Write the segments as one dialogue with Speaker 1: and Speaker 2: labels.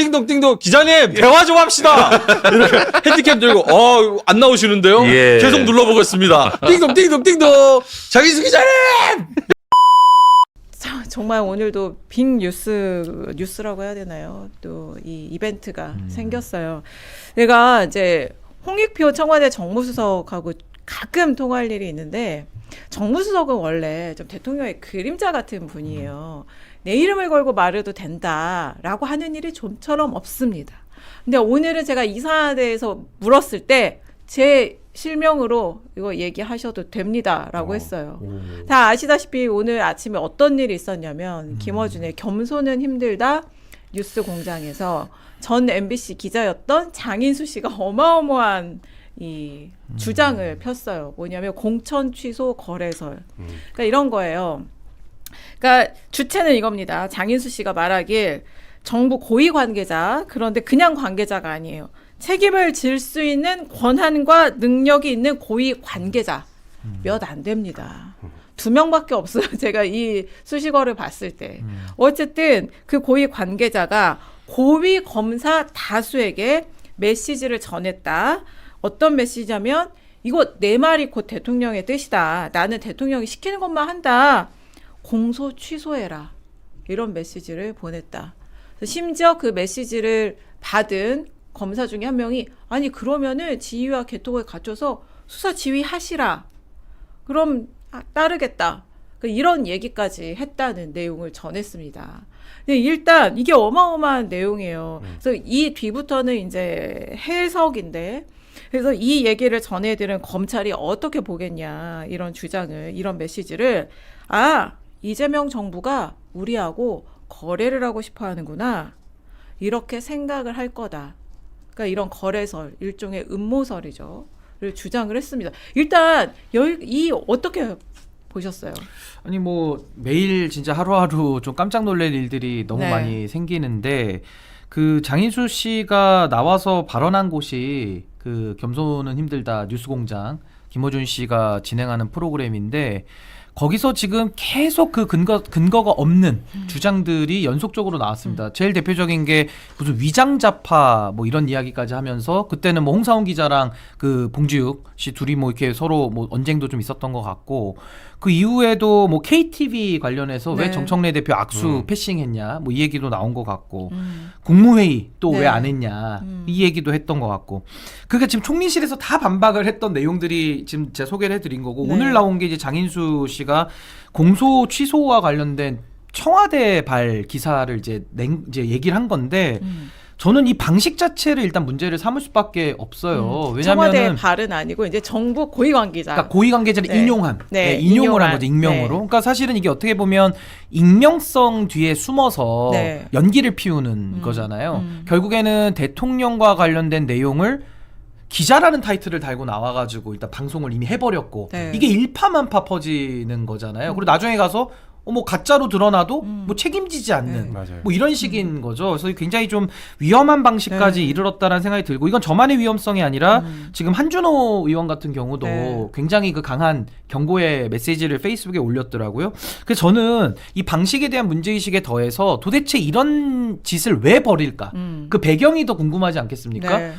Speaker 1: 띵동띵동 기자님 대화 좀 합시다. 이렇게 핸디캡 들고 안 나오시는데요.
Speaker 2: 예.
Speaker 1: 계속 눌러보겠습니다. 띵동띵동띵동 장인수 기자님.
Speaker 3: 정말 오늘도 빅 뉴스라고 해야 되나요? 또 이 이벤트가 생겼어요. 내가 이제 홍익표 청와대 정무수석하고 가끔 통화할 일이 있는데 정무수석은 원래 좀 대통령의 그림자 같은 분이에요. 내 이름을 걸고 말해도 된다라고 하는 일이 좀처럼 없습니다. 근데 오늘은 제가 이 사안에 대해서 물었을 때 제 실명으로 이거 얘기하셔도 됩니다라고 했어요. 다 아시다시피 오늘 아침에 어떤 일이 있었냐면 김어준의 겸손은 힘들다 뉴스 공장에서 전 MBC 기자였던 장인수 씨가 어마어마한 이 주장을 폈어요. 뭐냐면 공천 취소 거래설. 그러니까 이런 거예요. 그러니까 주체는 이겁니다. 장인수 씨가 말하길 정부 고위 관계자, 그런데 그냥 관계자가 아니에요. 책임을 질 수 있는 권한과 능력이 있는 고위 관계자 몇 안 됩니다. 2명밖에 없어요. 제가 이 수식어를 봤을 때. 어쨌든 그 고위 관계자가 고위 검사 다수에게 메시지를 전했다. 어떤 메시지냐면 이거 내 말이 곧 대통령의 뜻이다. 나는 대통령이 시키는 것만 한다. 공소 취소해라. 이런 메시지를 보냈다. 심지어 그 메시지를 받은 검사 중에 한 명이 아니 그러면은 지휘와 개통을 갖춰서 수사 지휘하시라. 그럼 따르겠다. 이런 얘기까지 했다는 내용을 전했습니다. 근데 일단 이게 어마어마한 내용이에요. 그래서 이 뒤부터는 이제 해석인데 그래서 이 얘기를 전해드린 검찰이 어떻게 보겠냐 이런 주장을 이런 메시지를 이재명 정부가 우리하고 거래를 하고 싶어 하는구나 이렇게 생각을 할 거다. 그러니까 이런 거래설 일종의 음모설이죠. 를 주장을 했습니다. 일단 이 어떻게 보셨어요?
Speaker 4: 아니 뭐 매일 진짜 하루하루 좀 깜짝 놀랄 일들이 너무 많이 생기는데 그 장인수 씨가 나와서 발언한 곳이 그 겸손은 힘들다 뉴스공장 김어준 씨가 진행하는 프로그램인데 거기서 지금 계속 그 근거가 없는 주장들이 연속적으로 나왔습니다. 제일 대표적인 게 무슨 위장자파 뭐 이런 이야기까지 하면서 그때는 뭐 홍사훈 기자랑 그 봉지욱 씨 둘이 뭐 이렇게 서로 뭐 언쟁도 좀 있었던 것 같고 그 이후에도 뭐 KTV 관련해서 왜 정청래 대표 악수 패싱했냐 뭐 이 얘기도 나온 것 같고 국무회의 또 왜 안 했냐 이 얘기도 했던 것 같고 그게 지금 총리실에서 다 반박을 했던 내용들이 지금 제가 소개를 해드린 거고 오늘 나온 게 이제 장인수 씨가 공소 취소와 관련된 청와대 발 기사를 이제 얘기를 한 건데 저는 이 방식 자체를 일단 문제를 삼을 수밖에 없어요. 왜냐하면
Speaker 3: 청와대 발은 아니고 이제 정부 고위 관계자.
Speaker 4: 그러니까 고위 관계자를 인용한, 인용을 한 거죠. 익명으로. 그러니까 사실은 이게 어떻게 보면 익명성 뒤에 숨어서 연기를 피우는 거잖아요. 결국에는 대통령과 관련된 내용을 기자라는 타이틀을 달고 나와가지고 일단 방송을 이미 해버렸고 이게 일파만파 퍼지는 거잖아요. 그리고 나중에 가서 뭐 가짜로 드러나도 뭐 책임지지 않는 뭐 이런 식인 거죠. 그래서 굉장히 좀 위험한 방식까지 이르렀다는 생각이 들고 이건 저만의 위험성이 아니라 지금 한준호 의원 같은 경우도 굉장히 그 강한 경고의 메시지를 페이스북에 올렸더라고요. 그래서 저는 이 방식에 대한 문제의식에 더해서 도대체 이런 짓을 왜 벌일까? 그 배경이 더 궁금하지 않겠습니까?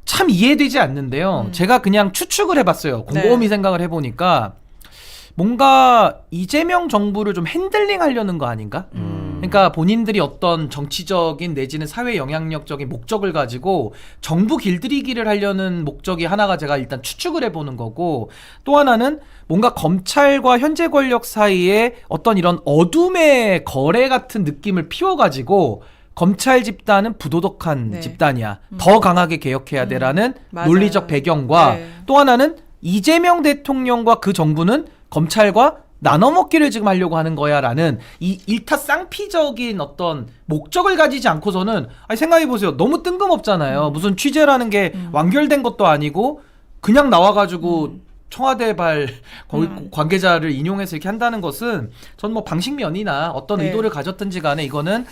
Speaker 4: 참 이해되지 않는데요. 제가 그냥 추측을 해봤어요. 곰곰이 생각을 해보니까 뭔가 이재명 정부를 좀 핸들링 하려는 거 아닌가? 그러니까 본인들이 어떤 정치적인 내지는 사회 영향력적인 목적을 가지고 정부 길들이기를 하려는 목적이 하나가 제가 일단 추측을 해보는 거고 또 하나는 뭔가 검찰과 현재 권력 사이에 어떤 이런 어둠의 거래 같은 느낌을 피워가지고 검찰 집단은 부도덕한 집단이야. 더 강하게 개혁해야 돼라는 논리적 배경과 또 하나는 이재명 대통령과 그 정부는 검찰과 나눠먹기를 지금 하려고 하는 거야라는 이 일타쌍피적인 어떤 목적을 가지지 않고서는 아니 생각해보세요. 너무 뜬금없잖아요. 무슨 취재라는 게 완결된 것도 아니고 그냥 나와가지고 청와대 발 관계자를 인용해서 이렇게 한다는 것은 전 뭐 방식면이나 어떤 의도를 가졌든지 간에 이거는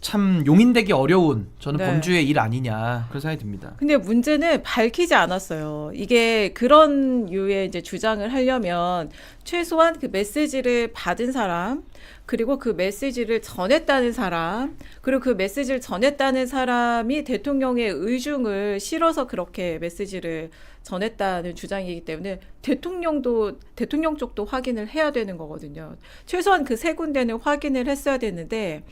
Speaker 4: 참 용인되기 어려운 저는
Speaker 3: 네.
Speaker 4: 범주의 일 아니냐 그런 생각이 듭니다.
Speaker 3: 근데 문제는 밝히지 않았어요. 이게 그런 류의 이제 주장을 하려면 최소한 그 메시지를 받은 사람, 그리고 그 메시지를 전했다는 사람, 그리고 그 메시지를 전했다는 사람이 대통령의 의중을 실어서 그렇게 메시지를 전했다는 주장이기 때문에 대통령 쪽도 확인을 해야 되는 거거든요. 최소한 그 세 군데는 확인을 했어야 되는데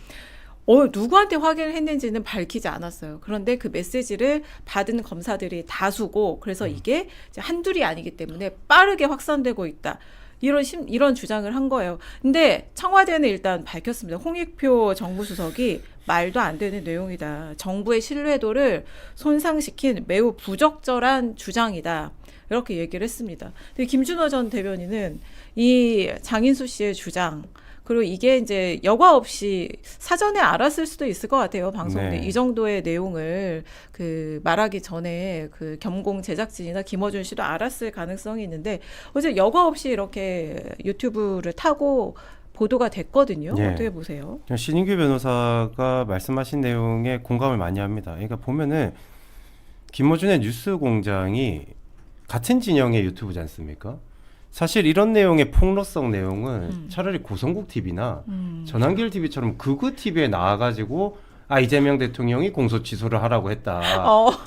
Speaker 3: 누구한테 확인을 했는지는 밝히지 않았어요. 그런데 그 메시지를 받은 검사들이 다수고 그래서 이게 이제 한둘이 아니기 때문에 빠르게 확산되고 있다. 이런 주장을 한 거예요. 근데 청와대는 일단 밝혔습니다. 홍익표 정무수석이 말도 안 되는 내용이다. 정부의 신뢰도를 손상시킨 매우 부적절한 주장이다. 이렇게 얘기를 했습니다. 근데 김준호 전 대변인은 이 장인수 씨의 주장, 그리고 이게 이제 여과 없이 사전에 알았을 수도 있을 것 같아요. 방송에
Speaker 2: 네.
Speaker 3: 이 정도의 내용을 그 말하기 전에 그 겸공 제작진이나 김어준 씨도 알았을 가능성이 있는데 어제 여과 없이 이렇게 유튜브를 타고 보도가 됐거든요.
Speaker 2: 네.
Speaker 3: 어떻게 보세요?
Speaker 2: 신인규 변호사가 말씀하신 내용에 공감을 많이 합니다. 그러니까 보면은 김어준의 뉴스공장이 같은 진영의 유튜브지 않습니까? 사실 이런 내용의 폭로성 내용은 차라리 고성국 TV나 전환길 TV처럼 극우 TV에 나와가지고 이재명 대통령이 공소 취소를 하라고 했다.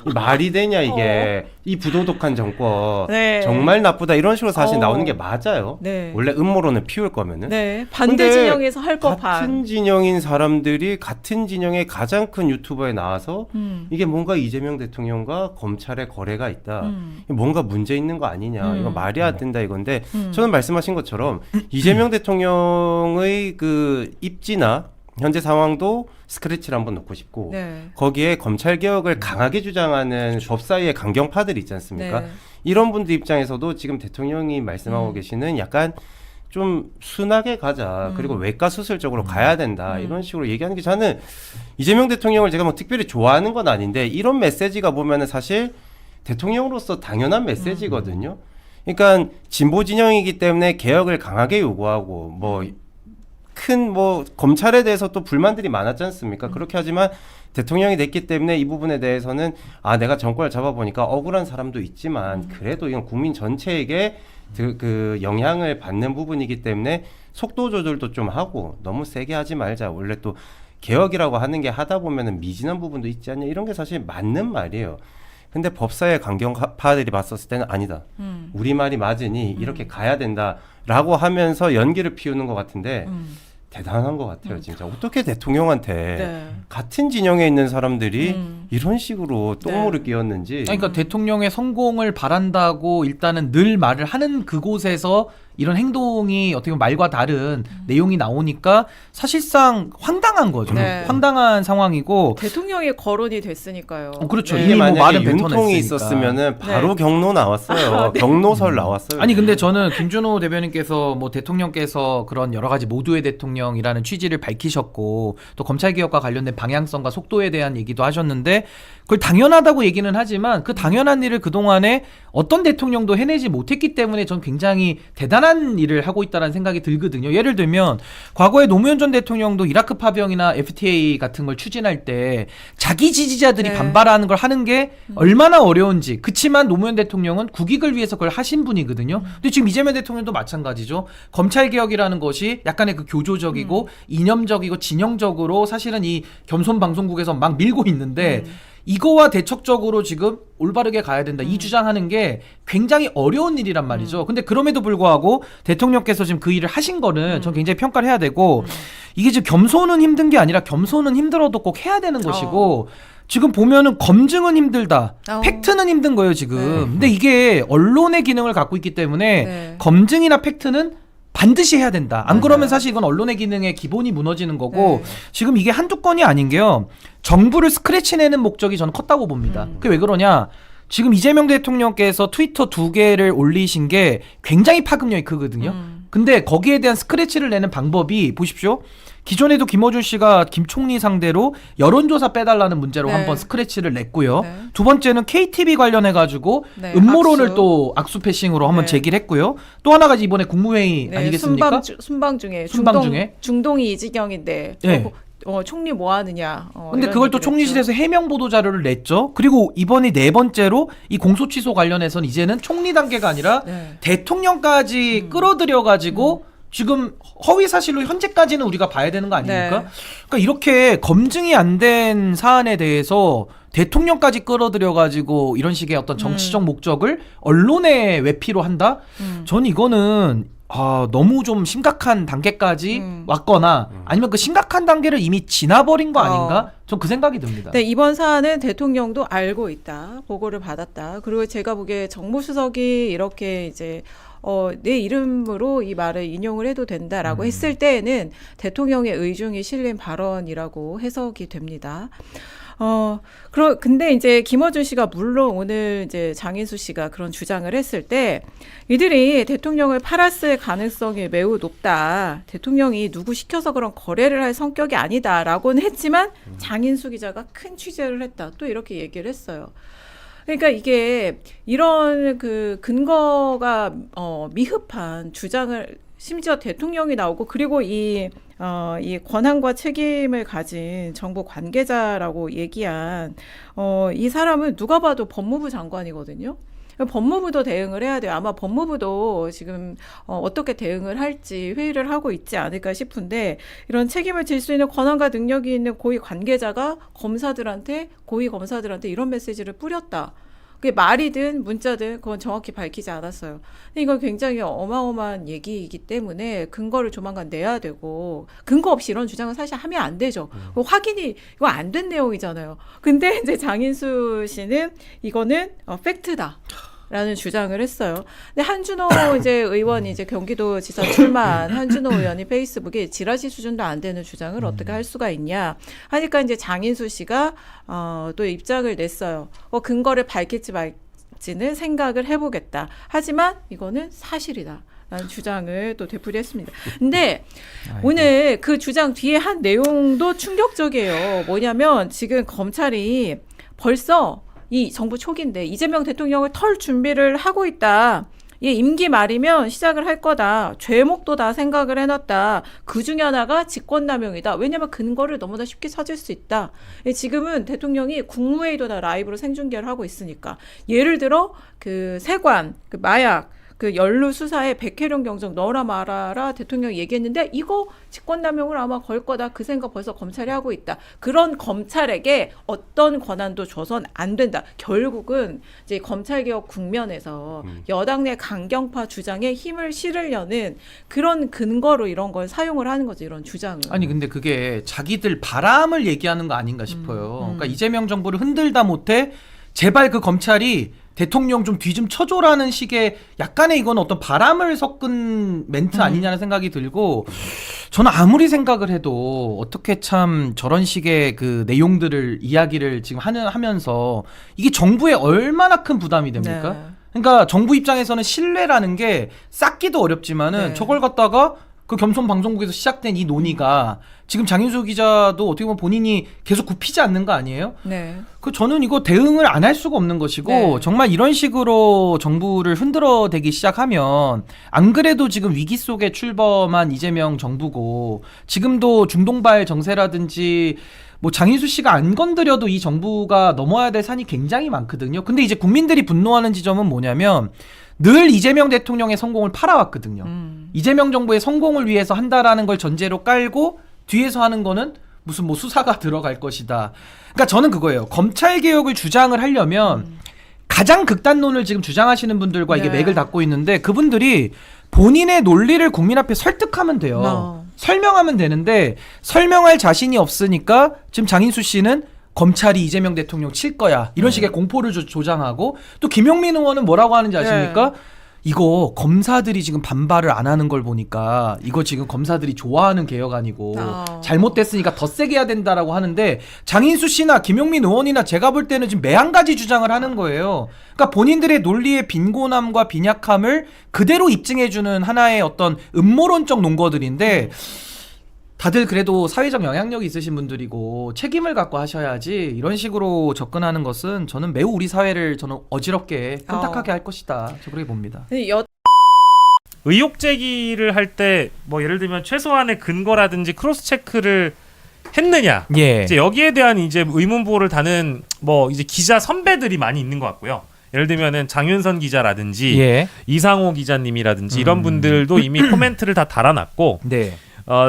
Speaker 2: 이 말이 되냐 이게. 이 부도덕한 정권
Speaker 3: 네.
Speaker 2: 정말 나쁘다 이런 식으로 사실 나오는 게 맞아요.
Speaker 3: 네.
Speaker 2: 원래 음모론을 피울 거면은.
Speaker 3: 네. 반대
Speaker 2: 근데
Speaker 3: 진영에서 할 법한.
Speaker 2: 같은 진영인 사람들이 같은 진영의 가장 큰 유튜버에 나와서 이게 뭔가 이재명 대통령과 검찰의 거래가 있다. 뭔가 문제 있는 거 아니냐. 이거 말이 안 된다 이건데 저는 말씀하신 것처럼 이재명 대통령의 그 입지나 현재 상황도 스크래치를 한번 놓고 싶고
Speaker 3: 네.
Speaker 2: 거기에 검찰 개혁을 강하게 주장하는 법사위의 강경파들 있지 않습니까?
Speaker 3: 네.
Speaker 2: 이런 분들 입장에서도 지금 대통령이 말씀하고 계시는 약간 좀 순하게 가자. 그리고 외과 수술적으로 가야 된다. 이런 식으로 얘기하는 게 저는 이재명 대통령을 제가 뭐 특별히 좋아하는 건 아닌데 이런 메시지가 보면은 사실 대통령으로서 당연한 메시지거든요. 그러니까 진보 진영이기 때문에 개혁을 강하게 요구하고 큰 검찰에 대해서 또 불만들이 많았지 않습니까? 그렇게 하지만 대통령이 됐기 때문에 이 부분에 대해서는 내가 정권을 잡아보니까 억울한 사람도 있지만 그래도 이건 국민 전체에게 그 영향을 받는 부분이기 때문에 속도 조절도 좀 하고 너무 세게 하지 말자. 원래 또 개혁이라고 하는 게 하다 보면은 미진한 부분도 있지 않냐 이런 게 사실 맞는 말이에요. 근데 법사의 강경파들이 봤었을 때는 아니다. 우리 말이 맞으니 이렇게 가야 된다라고 하면서 연기를 피우는 것 같은데 대단한 것 같아요. 진짜 어떻게 대통령한테
Speaker 3: 네.
Speaker 2: 같은 진영에 있는 사람들이 이런 식으로 똥물을 끼얹는지.
Speaker 4: 그러니까 대통령의 성공을 바란다고 일단은 늘 말을 하는 그곳에서 이런 행동이 어떻게 보면 말과 다른 내용이 나오니까 사실상 황당한 거죠.
Speaker 3: 네.
Speaker 4: 황당한 상황이고
Speaker 3: 대통령이 거론이 됐으니까요.
Speaker 4: 그렇죠.
Speaker 3: 네.
Speaker 2: 이게
Speaker 4: 이미
Speaker 2: 만약에
Speaker 4: 말은
Speaker 2: 윤통이
Speaker 4: 뱉어냈으니까.
Speaker 2: 있었으면은 바로
Speaker 3: 네.
Speaker 2: 경로 나왔어요. 경로설 나왔어요.
Speaker 4: 아니 근데 저는 김준호 대변인께서 대통령께서 그런 여러 가지 모두의 대통령이라는 취지를 밝히셨고 또 검찰 개혁과 관련된 방향성과 속도에 대한 얘기도 하셨는데 그걸 당연하다고 얘기는 하지만 그 당연한 일을 그동안에 어떤 대통령도 해내지 못했기 때문에 전 굉장히 대단한 일을 하고 있다는 생각이 들거든요. 예를 들면 과거에 노무현 전 대통령도 이라크 파병이나 FTA 같은 걸 추진할 때 자기 지지자들이
Speaker 3: 네.
Speaker 4: 반발하는 걸 하는 게 얼마나 어려운지. 그치만 노무현 대통령은 국익을 위해서 그걸 하신 분이거든요. 근데 지금 이재명 대통령도 마찬가지죠. 검찰 개혁이라는 것이 약간의 그 교조적이고 이념적이고 진영적으로 사실은 이 겸손 방송국에서 막 밀고 있는데 이거와 대척적으로 지금 올바르게 가야 된다. 이 주장하는 게 굉장히 어려운 일이란 말이죠. 근데 그럼에도 불구하고 대통령께서 지금 그 일을 하신 거는 전 굉장히 평가를 해야 되고 이게 지금 겸손은 힘든 게 아니라 겸손은 힘들어도 꼭 해야 되는 것이고 지금 보면은 검증은 힘들다. 팩트는 힘든 거예요, 지금.
Speaker 3: 네.
Speaker 4: 근데 이게 언론의 기능을 갖고 있기 때문에
Speaker 3: 네.
Speaker 4: 검증이나 팩트는 반드시 해야 된다. 안
Speaker 3: 맞아요.
Speaker 4: 그러면 사실 이건 언론의 기능의 기본이 무너지는 거고
Speaker 3: 네.
Speaker 4: 지금 이게 한두 건이 아닌 게요. 정부를 스크래치 내는 목적이 저는 컸다고 봅니다. 그게 왜 그러냐? 지금 이재명 대통령께서 트위터 2개를 올리신 게 굉장히 파급력이 크거든요. 근데 거기에 대한 스크래치를 내는 방법이 보십시오. 기존에도 김어준 씨가 김 총리 상대로 여론조사 빼달라는 문제로
Speaker 3: 네.
Speaker 4: 한번 스크래치를 냈고요.
Speaker 3: 네.
Speaker 4: 두 번째는 KTV 관련해가지고
Speaker 3: 네,
Speaker 4: 음모론을
Speaker 3: 악수.
Speaker 4: 또 악수 패싱으로 한번
Speaker 3: 네.
Speaker 4: 제기를 했고요. 또 하나가 이번에 국무회의
Speaker 3: 네,
Speaker 4: 아니겠습니까?
Speaker 3: 순방 중에
Speaker 4: 순방 중에?
Speaker 3: 중동이 이지경인데
Speaker 4: 네.
Speaker 3: 총리 뭐 하느냐.
Speaker 4: 근데
Speaker 3: 이런
Speaker 4: 그걸 또
Speaker 3: 얘기를
Speaker 4: 총리실에서 해명 보도 자료를 냈죠. 그리고 이번이 4번째로 이 공소 취소 관련해서는 이제는 총리 단계가 아니라
Speaker 3: 네.
Speaker 4: 대통령까지 끌어들여 가지고 지금 허위 사실로 현재까지는 우리가 봐야 되는 거 아닙니까?
Speaker 3: 네.
Speaker 4: 그러니까 이렇게 검증이 안 된 사안에 대해서 대통령까지 끌어들여 가지고 이런 식의 어떤 정치적 목적을 언론에 외피로 한다? 전 이거는 너무 좀 심각한 단계까지 왔거나 아니면 그 심각한 단계를 이미 지나버린 거 아닌가? 전 그 생각이 듭니다.
Speaker 3: 네, 이번 사안은 대통령도 알고 있다. 보고를 받았다. 그리고 제가 보기에 정무수석이 이렇게 이제 내 이름으로 이 말을 인용을 해도 된다라고 했을 때에는 대통령의 의중이 실린 발언이라고 해석이 됩니다. 근데 이제 김어준 씨가 물론 오늘 이제 장인수 씨가 그런 주장을 했을 때 이들이 대통령을 팔았을 가능성이 매우 높다. 대통령이 누구 시켜서 그런 거래를 할 성격이 아니다라고는 했지만 장인수 기자가 큰 취재를 했다. 또 이렇게 얘기를 했어요. 그러니까 이게 이런 그 근거가 미흡한 주장을 심지어 대통령이 나오고 그리고 이 권한과 책임을 가진 정부 관계자라고 얘기한 이 사람은 누가 봐도 법무부 장관이거든요. 법무부도 대응을 해야 돼요. 아마 법무부도 지금 어떻게 대응을 할지 회의를 하고 있지 않을까 싶은데 이런 책임을 질 수 있는 권한과 능력이 있는 고위 관계자가 고위 검사들한테 이런 메시지를 뿌렸다. 그게 말이든 문자든 그건 정확히 밝히지 않았어요. 근데 이건 굉장히 어마어마한 얘기이기 때문에 근거를 조만간 내야 되고 근거 없이 이런 주장은 사실 하면 안 되죠. 확인이 이거 안 된 내용이잖아요. 근데 이제 장인수 씨는 이거는 팩트다. 라는 주장을 했어요. 근데 한준호 이제 의원이 이제 경기도지사 출마한 한준호 의원이 페이스북에 지라시 수준도 안 되는 주장을 어떻게 할 수가 있냐 하니까 이제 장인수 씨가 또 입장을 냈어요. 근거를 밝힐지 말지는 생각을 해보겠다. 하지만 이거는 사실이다. 라는 주장을 또 되풀이했습니다. 근데 오늘 그 주장 뒤에 한 내용도 충격적이에요. 뭐냐면 지금 검찰이 벌써 이 정부 초기인데 이재명 대통령을 털 준비를 하고 있다. 이 임기 말이면 시작을 할 거다. 죄목도 다 생각을 해놨다. 그 중에 하나가 직권남용이다. 왜냐하면 근거를 너무나 쉽게 찾을 수 있다. 지금은 대통령이 국무회의도 다 라이브로 생중계를 하고 있으니까. 예를 들어 그 세관, 그 마약, 그 연루 수사에 백혜령 경정 넣어라 말아라 대통령이 얘기했는데 이거 직권남용을 아마 걸 거다. 그 생각 벌써 검찰이 하고 있다. 그런 검찰에게 어떤 권한도 줘선 안 된다. 결국은 이제 검찰개혁 국면에서 여당 내 강경파 주장에 힘을 실으려는 그런 근거로 이런 걸 사용을 하는 거죠. 이런 주장을.
Speaker 4: 아니 근데 그게 자기들 바람을 얘기하는 거 아닌가 싶어요. 그러니까 이재명 정부를 흔들다 못해 제발 그 검찰이 대통령 좀 뒤 좀 쳐줘라는 식의 약간의 이건 어떤 바람을 섞은 멘트 아니냐는 생각이 들고 저는 아무리 생각을 해도 어떻게 참 저런 식의 그 내용들을 이야기를 지금 하면서 이게 정부에 얼마나 큰 부담이 됩니까?
Speaker 3: 네.
Speaker 4: 그러니까 정부 입장에서는 신뢰라는 게 쌓기도 어렵지만은
Speaker 3: 네.
Speaker 4: 저걸 갖다가 그 겸손 방송국에서 시작된 이 논의가 지금 장인수 기자도 어떻게 보면 본인이 계속 굽히지 않는 거 아니에요?
Speaker 3: 네.
Speaker 4: 저는 이거 대응을 안 할 수가 없는 것이고
Speaker 3: 네.
Speaker 4: 정말 이런 식으로 정부를 흔들어대기 시작하면 안 그래도 지금 위기 속에 출범한 이재명 정부고 지금도 중동발 정세라든지 뭐 장인수 씨가 안 건드려도 이 정부가 넘어야 될 산이 굉장히 많거든요. 근데 이제 국민들이 분노하는 지점은 뭐냐면 늘 이재명 대통령의 성공을 팔아왔거든요. 이재명 정부의 성공을 위해서 한다라는 걸 전제로 깔고 뒤에서 하는 거는 무슨 뭐 수사가 들어갈 것이다. 그러니까 저는 그거예요. 검찰 개혁을 주장을 하려면 가장 극단론을 지금 주장하시는 분들과 이게
Speaker 3: 네.
Speaker 4: 맥을 닫고 있는데 그분들이 본인의 논리를 국민 앞에 설득하면 돼요. 설명하면 되는데 설명할 자신이 없으니까 지금 장인수 씨는 검찰이 이재명 대통령 칠 거야. 이런 식의 공포를 조장하고 또 김용민 의원은 뭐라고 하는지 아십니까?
Speaker 3: 네.
Speaker 4: 이거 검사들이 지금 반발을 안 하는 걸 보니까 이거 지금 검사들이 좋아하는 개혁 아니고 잘못됐으니까 더 세게 해야 된다라고 하는데 장인수 씨나 김용민 의원이나 제가 볼 때는 지금 매한 가지 주장을 하는 거예요. 그러니까 본인들의 논리의 빈곤함과 빈약함을 그대로 입증해주는 하나의 어떤 음모론적 논거들인데 다들 그래도 사회적 영향력이 있으신 분들이고 책임을 갖고 하셔야지 이런 식으로 접근하는 것은 저는 매우 우리 사회를 저는 어지럽게 혼탁하게 할 것이다. 저 그렇게 봅니다.
Speaker 5: 의혹 제기를 할 때 뭐 예를 들면 최소한의 근거라든지 크로스 체크를 했느냐.
Speaker 4: 예.
Speaker 5: 이제 여기에 대한 이제 의문부호를 다는 뭐 이제 기자 선배들이 많이 있는 것 같고요. 예를 들면은 장윤선 기자라든지
Speaker 4: 예.
Speaker 5: 이상호 기자님이라든지 이런 분들도 이미 코멘트를 다 달아놨고,
Speaker 4: 네.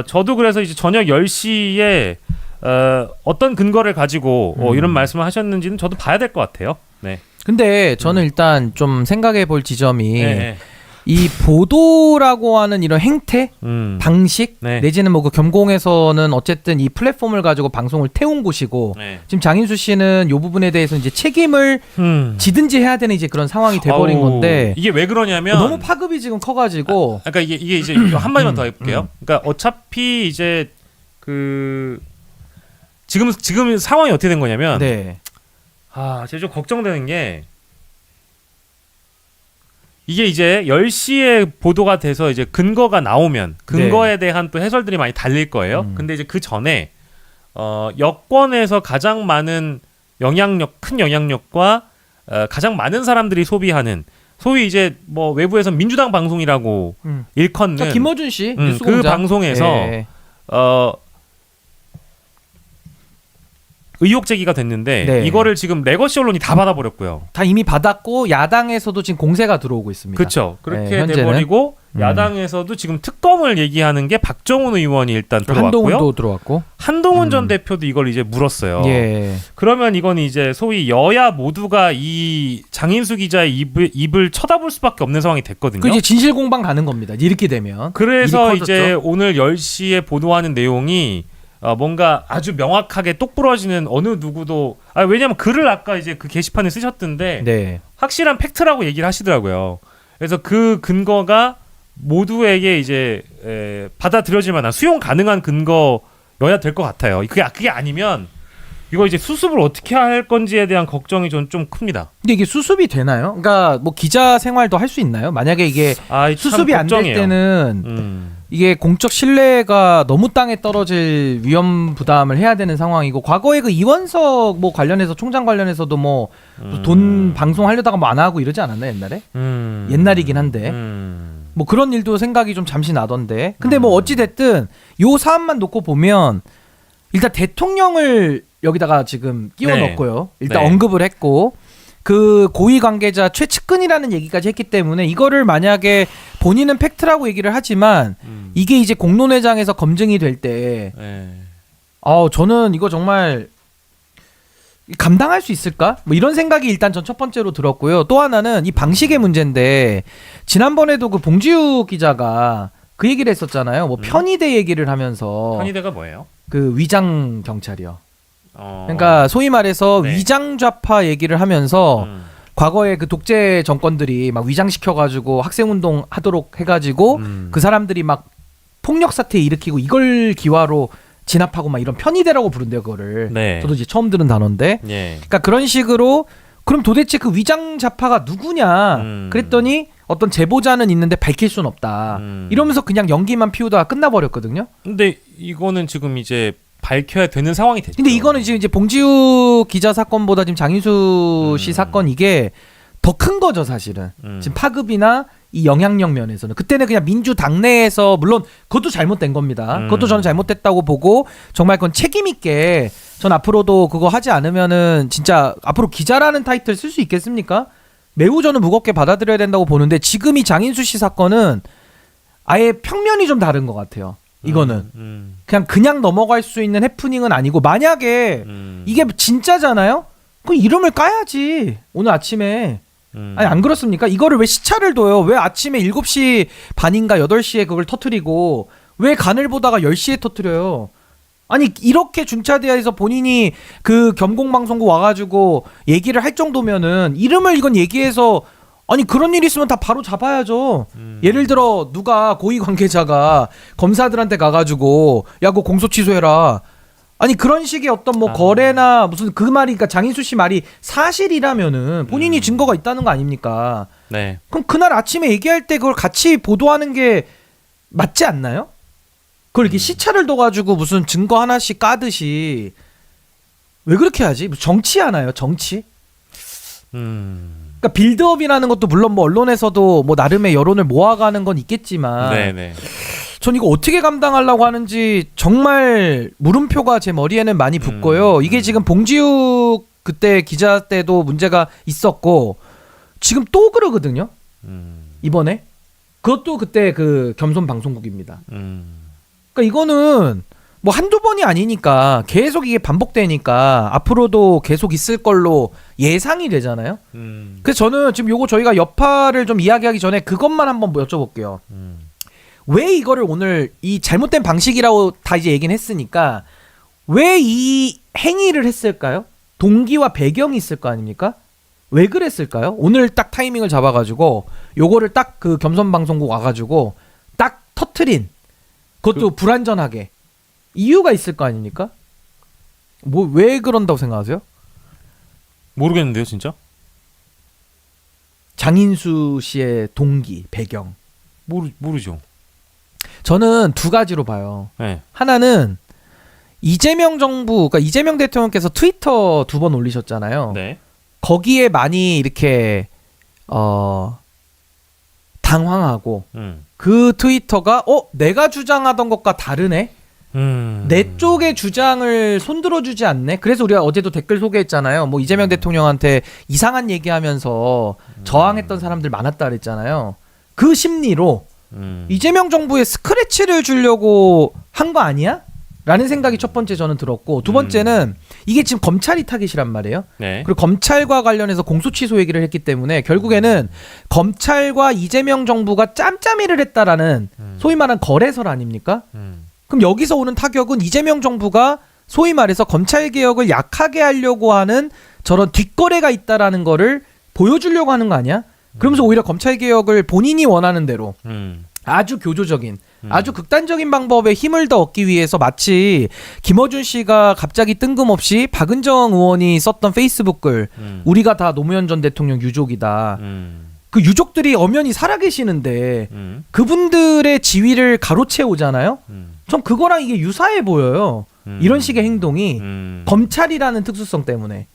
Speaker 5: 저도 그래서 이제 저녁 10시에 어떤 근거를 가지고 이런 말씀을 하셨는지는 저도 봐야 될 것 같아요. 네.
Speaker 4: 근데 저는 일단 좀 생각해 볼 지점이
Speaker 5: 네.
Speaker 4: 이 보도라고 하는 이런 행태, 방식
Speaker 5: 네.
Speaker 4: 내지는 뭐 그 겸공에서는 어쨌든 이 플랫폼을 가지고 방송을 태운 곳이고
Speaker 5: 네.
Speaker 4: 지금 장인수 씨는 이 부분에 대해서 이제 책임을 지든지 해야 되는 이제 그런 상황이 돼버린 건데
Speaker 5: 이게 왜 그러냐면
Speaker 4: 너무 파급이 지금 커가지고
Speaker 5: 그러니까 이게 이제 한 마디만 더 해볼게요. 그러니까 어차피 이제 그 지금 상황이 어떻게 된 거냐면
Speaker 4: 네.
Speaker 5: 제가 좀 걱정되는 게 이게 이제 10시에 보도가 돼서 이제 근거가 나오면 근거에 대한 또 해설들이 많이 달릴 거예요. 근데 이제 그 전에 여권에서 가장 많은 큰 영향력과 가장 많은 사람들이 소비하는 소위 이제 뭐 외부에서 민주당 방송이라고 일컫는
Speaker 4: 자, 김어준 씨
Speaker 5: 그
Speaker 4: 뉴스공장
Speaker 5: 방송에서
Speaker 4: 네.
Speaker 5: 의혹 제기가 됐는데
Speaker 4: 네.
Speaker 5: 이거를 지금 레거시 언론이 다 받아버렸고요.
Speaker 4: 다 이미 받았고 야당에서도 지금 공세가 들어오고 있습니다.
Speaker 5: 그렇죠. 그렇게
Speaker 4: 네, 현재는.
Speaker 5: 돼버리고 야당에서도 지금 특검을 얘기하는 게 박정훈 의원이 일단 들어왔고요.
Speaker 4: 한동훈도 들어왔고
Speaker 5: 한동훈 전 대표도 이걸 이제 물었어요.
Speaker 4: 예.
Speaker 5: 그러면 이건 이제 소위 여야 모두가 이 장인수 기자의 입을 쳐다볼 수밖에 없는 상황이 됐거든요.
Speaker 4: 그 이제 진실 공방 가는 겁니다. 이렇게 되면.
Speaker 5: 그래서
Speaker 4: 일이
Speaker 5: 이제
Speaker 4: 커졌죠.
Speaker 5: 오늘 10시에 보도하는 내용이 뭔가 아주 명확하게 똑 부러지는 어느 누구도 왜냐면 글을 아까 이제 그 게시판에 쓰셨던데
Speaker 4: 네.
Speaker 5: 확실한 팩트라고 얘기를 하시더라고요. 그래서 그 근거가 모두에게 이제 받아들여질 만한 수용 가능한 근거여야 될 것 같아요. 그게 아니면 이거 이제 수습을 어떻게 할 건지에 대한 걱정이 좀 큽니다.
Speaker 4: 근데 이게 수습이 되나요? 그러니까 뭐 기자 생활도 할 수 있나요? 만약에 이게 수습이 안 될 때는 이게 공적 신뢰가 너무 땅에 떨어질 위험 부담을 해야 되는 상황이고 과거에 그 이원석 뭐 관련해서 총장 관련해서도 뭐 돈 방송하려다가 뭐 안 하고 이러지 않았나 옛날에? 옛날이긴 한데 뭐 그런 일도 생각이 좀 잠시 나던데. 근데 뭐 어찌 됐든 요 사안만 놓고 보면 일단 대통령을 여기다가 지금 끼워 넣었고요. 일단
Speaker 5: 네.
Speaker 4: 언급을 했고 그 고위 관계자 최측근이라는 얘기까지 했기 때문에 이거를 만약에 본인은 팩트라고 얘기를 하지만 이게 이제 공론회장에서 검증이 될 때 저는 이거 정말 감당할 수 있을까? 뭐 이런 생각이 일단 전 첫 번째로 들었고요. 또 하나는 이 방식의 문제인데 지난번에도 그 봉지욱 기자가 그 얘기를 했었잖아요. 뭐 편의대 얘기를 하면서
Speaker 5: 편의대가 뭐예요?
Speaker 4: 그 위장 경찰이요. 그러니까 소위 말해서
Speaker 5: 네.
Speaker 4: 위장 좌파 얘기를 하면서 과거에 그 독재 정권들이 막 위장시켜가지고 학생운동 하도록 해가지고 그 사람들이 막 폭력 사태 일으키고 이걸 기화로 진압하고 막 이런 편의대라고 부른대요 그거를.
Speaker 5: 네.
Speaker 4: 저도 이제 처음 들은 단어인데.
Speaker 5: 예.
Speaker 4: 그러니까 그런 식으로 그럼 도대체 그 위장 좌파가 누구냐? 그랬더니 어떤 제보자는 있는데 밝힐 수는 없다. 이러면서 그냥 연기만 피우다가 끝나버렸거든요.
Speaker 5: 근데 이거는 지금 이제 밝혀야 되는 상황이 됐죠.
Speaker 4: 근데 이거는 지금 이제 봉지욱 기자 사건보다 지금 장인수 씨 사건 이게 더 큰 거죠 사실은. 지금 파급이나 이 영향력 면에서는 그때는 그냥 민주당 내에서 물론 그것도 잘못된 겁니다. 그것도 저는 잘못됐다고 보고 정말 그건 책임 있게 전 앞으로도 그거 하지 않으면은 진짜 앞으로 기자라는 타이틀 쓸 수 있겠습니까? 매우 저는 무겁게 받아들여야 된다고 보는데 지금 이 장인수 씨 사건은 아예 평면이 좀 다른 것 같아요. 이거는 그냥 넘어갈 수 있는 해프닝은 아니고 만약에 이게 진짜잖아요? 그럼 이름을 까야지 오늘 아침에. 아니 안 그렇습니까? 이거를 왜 시차를 둬요? 왜 아침에 7시 반인가 8시에 그걸 터뜨리고 왜 간을 보다가 10시에 터뜨려요? 아니 이렇게 중차대에서 본인이 그 겸공방송국 와가지고 얘기를 할 정도면은 이름을 이건 얘기해서 아니 그런 일 있으면 다 바로 잡아야죠. 예를 들어 누가 고위 관계자가 검사들한테 가가지고 야 그거 공소 취소해라. 아니 그런 식의 어떤 뭐 거래나 무슨 그 말이 그러니까 장인수 씨 말이 사실이라면은 본인이 증거가 있다는 거 아닙니까?
Speaker 5: 네.
Speaker 4: 그럼 그날 아침에 얘기할 때 그걸 같이 보도하는 게 맞지 않나요? 그걸 이렇게 시차를 둬가지고 무슨 증거 하나씩 까듯이 왜 그렇게 하지? 정치하나요? 정치? 그러니까 빌드업이라는 것도 물론 뭐 언론에서도 뭐 나름의 여론을 모아가는 건 있겠지만
Speaker 5: 네네.
Speaker 4: 전 이거 어떻게 감당하려고 하는지 정말 물음표가 제 머리에는 많이 붙고요. 이게 지금 봉지욱 그때 기자 때도 문제가 있었고 지금 또 그러거든요. 이번에 그것도 그때 그 겸손 방송국입니다. 그러니까 이거는 뭐 한두 번이 아니니까 계속 이게 반복되니까 앞으로도 계속 있을 걸로 예상이 되잖아요. 그래서 저는 지금 요거 저희가 여파를 좀 이야기하기 전에 그것만 한번 여쭤볼게요. 왜 이거를 오늘 이 잘못된 방식이라고 다 이제 얘기는 했으니까 왜 이 행위를 했을까요? 동기와 배경이 있을 거 아닙니까? 왜 그랬을까요? 오늘 딱 타이밍을 잡아가지고 요거를 딱 그 겸손방송국 와가지고 딱 터트린 그것도 불완전하게 이유가 있을 거 아닙니까? 뭐 왜 그런다고 생각하세요?
Speaker 5: 모르겠는데요, 진짜?
Speaker 4: 장인수 씨의 동기, 배경.
Speaker 5: 모르죠.
Speaker 4: 저는 두 가지로 봐요.
Speaker 5: 네.
Speaker 4: 하나는 이재명 정부, 그러니까 이재명 대통령께서 트위터 2번 올리셨잖아요.
Speaker 5: 네.
Speaker 4: 거기에 많이 이렇게 당황하고 그 트위터가 내가 주장하던 것과 다르네. 내 쪽의 주장을 손들어주지 않네. 그래서 우리가 어제도 댓글 소개했잖아요. 뭐 이재명 대통령한테 이상한 얘기하면서 저항했던 사람들 많았다 그랬잖아요. 그 심리로 이재명 정부에 스크래치를 주려고 한 거 아니야? 라는 생각이 첫 번째 저는 들었고, 두 번째는 이게 지금 검찰이 타깃이란 말이에요.
Speaker 5: 네.
Speaker 4: 그리고 검찰과 관련해서 공소취소 얘기를 했기 때문에 결국에는 검찰과 이재명 정부가 짬짬이를 했다라는 소위 말하는 거래설 아닙니까? 그럼 여기서 오는 타격은 이재명 정부가 소위 말해서 검찰개혁을 약하게 하려고 하는 저런 뒷거래가 있다라는 거를 보여주려고 하는 거 아니야? 그러면서 오히려 검찰개혁을 본인이 원하는 대로 아주 교조적인 아주 극단적인 방법에 힘을 더 얻기 위해서 마치 김어준 씨가 갑자기 뜬금없이 박은정 의원이 썼던 페이스북 글 우리가 다 노무현 전 대통령 유족이다. 그 유족들이 엄연히 살아계시는데 그분들의 지위를 가로채오잖아요. 전 그거랑 이게 유사해 보여요. 이런 식의 행동이 검찰이라는 특수성 때문에.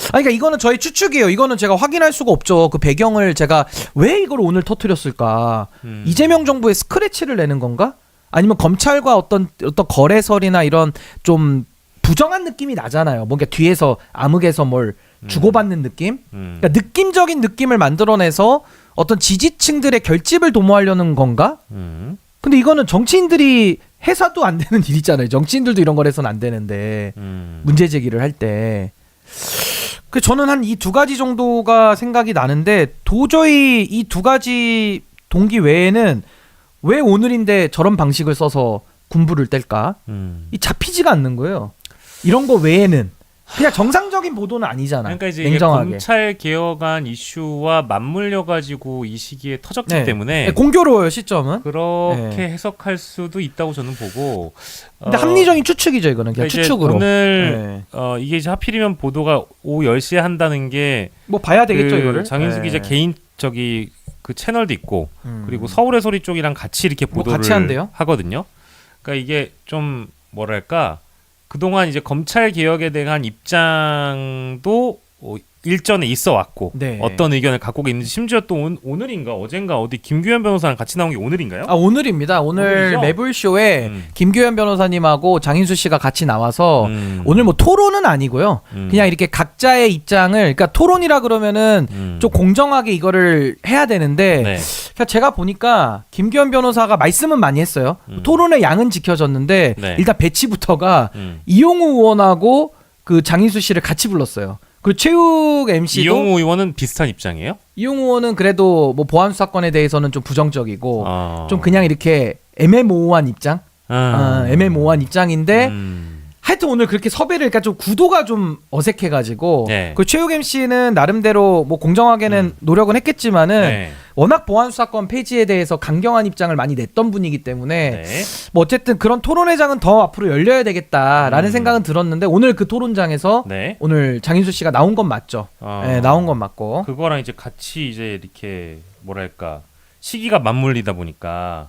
Speaker 4: 그러니까 이거는 저의 추측이에요. 이거는 제가 확인할 수가 없죠. 그 배경을 제가 왜 이걸 오늘 터뜨렸을까? 이재명 정부의 스크래치를 내는 건가? 아니면 검찰과 어떤 거래설이나 이런 좀 부정한 느낌이 나잖아요. 뭔가 뒤에서 암흑에서 뭘 주고받는 느낌? 그러니까 느낌적인 느낌을 만들어내서 어떤 지지층들의 결집을 도모하려는 건가? 근데 이거는 정치인들이 해서도 안 되는 일이잖아요. 정치인들도 이런 걸 해서는 안 되는데 문제 제기를 할 때. 그 저는 한 이 두 가지 정도가 생각이 나는데 도저히 이 두 가지 동기 외에는 왜 오늘인데 저런 방식을 써서 군부를 뗄까? 이 잡히지가 않는 거예요. 이런 거 외에는 그냥 정상적인 보도는 아니잖아.
Speaker 5: 그러니까 이제
Speaker 4: 냉정하게.
Speaker 5: 이게 검찰 개혁안 이슈와 맞물려 가지고 이 시기에 터졌기
Speaker 4: 네.
Speaker 5: 때문에
Speaker 4: 네, 공교로워요 시점은.
Speaker 5: 그렇게
Speaker 4: 네.
Speaker 5: 해석할 수도 있다고 저는 보고.
Speaker 4: 근데 합리적인 추측이죠 이거는 그냥
Speaker 5: 그러니까
Speaker 4: 추측으로.
Speaker 5: 오늘
Speaker 4: 네.
Speaker 5: 이게 이제 하필이면 보도가 오후 10시에 한다는 게
Speaker 4: 뭐 봐야 되겠죠
Speaker 5: 그
Speaker 4: 이거를.
Speaker 5: 장인수
Speaker 4: 네.
Speaker 5: 기자 개인 그 채널도 있고 그리고 서울의 소리 쪽이랑 같이 이렇게
Speaker 4: 뭐
Speaker 5: 보도를
Speaker 4: 같이 한대요?
Speaker 5: 하거든요. 그러니까 이게 좀 뭐랄까 그동안 이제 검찰 개혁에 대한 입장도 일전에 있어 왔고
Speaker 4: 네.
Speaker 5: 어떤 의견을 갖고 있는지 심지어 또 오늘인가 어젠가 어디 김규현 변호사랑 같이 나온 게 오늘인가요?
Speaker 4: 아 오늘입니다. 오늘
Speaker 5: 오늘이죠?
Speaker 4: 매불쇼에 김규현 변호사님하고 장인수 씨가 같이 나와서 오늘 뭐 토론은 아니고요. 그냥 이렇게 각자의 입장을 그러니까 토론이라 그러면은 좀 공정하게 이거를 해야 되는데
Speaker 5: 네.
Speaker 4: 그러니까 제가 보니까 김규현 변호사가 말씀은 많이 했어요. 토론의 양은 지켜졌는데
Speaker 5: 네.
Speaker 4: 일단 배치부터가 이용우 의원하고 그 장인수 씨를 같이 불렀어요. 그리고 최욱 MC도
Speaker 5: 이용우 의원은 비슷한 입장이에요?
Speaker 4: 이용우 의원은 그래도 뭐 보안수 사건에 대해서는 좀 부정적이고
Speaker 5: 좀
Speaker 4: 그냥 이렇게 애매모호한 입장, 애매모호한 입장인데 하여튼 오늘 그렇게 섭외를 그러니까 좀 구도가 좀 어색해가지고
Speaker 5: 네.
Speaker 4: 그 최욱 MC는 나름대로 뭐 공정하게는 노력은 했겠지만은
Speaker 5: 네.
Speaker 4: 워낙 보안수 사건 폐지에 대해서 강경한 입장을 많이 냈던 분이기 때문에
Speaker 5: 네.
Speaker 4: 뭐 어쨌든 그런 토론회장은 더 앞으로 열려야 되겠다라는 생각은 들었는데 오늘 그 토론장에서
Speaker 5: 네.
Speaker 4: 오늘 장인수 씨가 나온 건 맞죠? 네, 나온 건 맞고.
Speaker 5: 그거랑 이제 같이 이제 이렇게 뭐랄까 시기가 맞물리다 보니까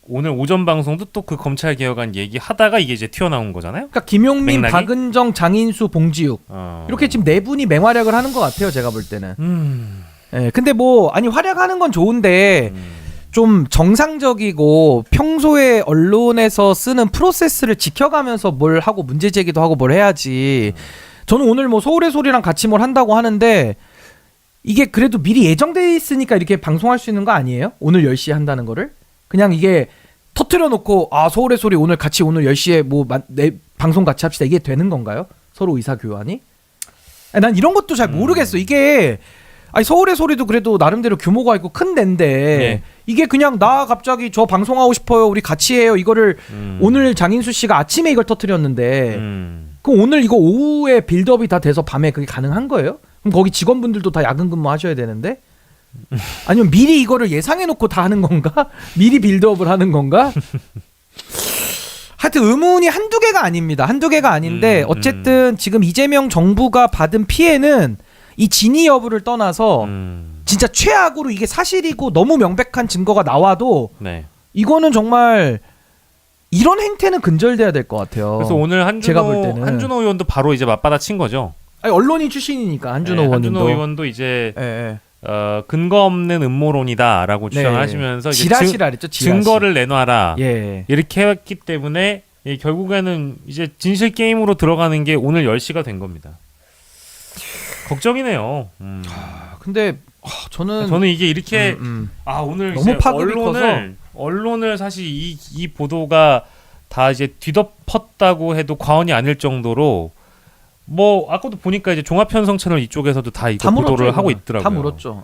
Speaker 5: 오늘 오전 방송도 또 그 검찰 개혁안 얘기하다가 이게 이제 튀어나온 거잖아요.
Speaker 4: 그러니까 김용민,
Speaker 5: 맥락이?
Speaker 4: 박은정, 장인수, 봉지욱 이렇게 지금 네 분이 맹활약을 하는 것 같아요. 제가 볼 때는. 예, 근데 뭐 아니 활약하는 건 좋은데 좀 정상적이고 평소에 언론에서 쓰는 프로세스를 지켜가면서 뭘 하고 문제 제기도 하고 뭘 해야지. 저는 오늘 뭐 서울의 소리랑 같이 뭘 한다고 하는데 이게 그래도 미리 예정돼 있으니까 이렇게 방송할 수 있는 거 아니에요? 오늘 10시에 한다는 거를? 그냥 이게 터트려 놓고 아 서울의 소리 오늘 같이 오늘 10시에 뭐 방송 같이 합시다. 이게 되는 건가요? 서로 의사 교환이? 난 이런 것도 잘 모르겠어. 이게 아니 서울의 소리도 그래도 나름대로 규모가 있고 큰 데인데
Speaker 5: 네.
Speaker 4: 이게 그냥 나 갑자기 저 방송하고 싶어요. 우리 같이 해요. 이거를 오늘 장인수 씨가 아침에 이걸 터트렸는데 그럼 오늘 이거 오후에 빌드업이 다 돼서 밤에 그게 가능한 거예요? 그럼 거기 직원분들도 다 야근 근무하셔야 되는데? 아니면 미리 이거를 예상해 놓고 다 하는 건가? 미리 빌드업을 하는 건가? 하여튼 의문이 한두 개가 아닙니다. 한두 개가 아닌데 어쨌든 지금 이재명 정부가 받은 피해는 이 진위 여부를 떠나서 진짜 최악으로 이게 사실이고 너무 명백한 증거가 나와도
Speaker 5: 네.
Speaker 4: 이거는 정말 이런 행태는 근절돼야 될 것 같아요.
Speaker 5: 그래서 오늘
Speaker 4: 제가 볼 때는.
Speaker 5: 한준호 의원도 바로 이제 맞받아친 거죠.
Speaker 4: 아니, 언론인 출신이니까 한준호 의원도.
Speaker 5: 한준호 의원도 이제
Speaker 4: 예.
Speaker 5: 근거 없는 음모론이다라고 주장하시면서 이제
Speaker 4: 지라시라 그랬죠. 지라시.
Speaker 5: 증거를 내놔라.
Speaker 4: 예.
Speaker 5: 이렇게 했기 때문에 결국에는 이제 진실 게임으로 들어가는 게 오늘 10시가 된 겁니다. 걱정이네요.
Speaker 4: 근데 저는
Speaker 5: 이게 이렇게 오늘
Speaker 4: 너무
Speaker 5: 이제
Speaker 4: 파급이 커서
Speaker 5: 언론을 사실 이 보도가 다 이제 뒤덮었다고 해도 과언이 아닐 정도로 뭐 아까도 보니까 이제 종합편성 채널 이쪽에서도 다 이거 보도를 하고 있더라고요.
Speaker 4: 다 물었죠.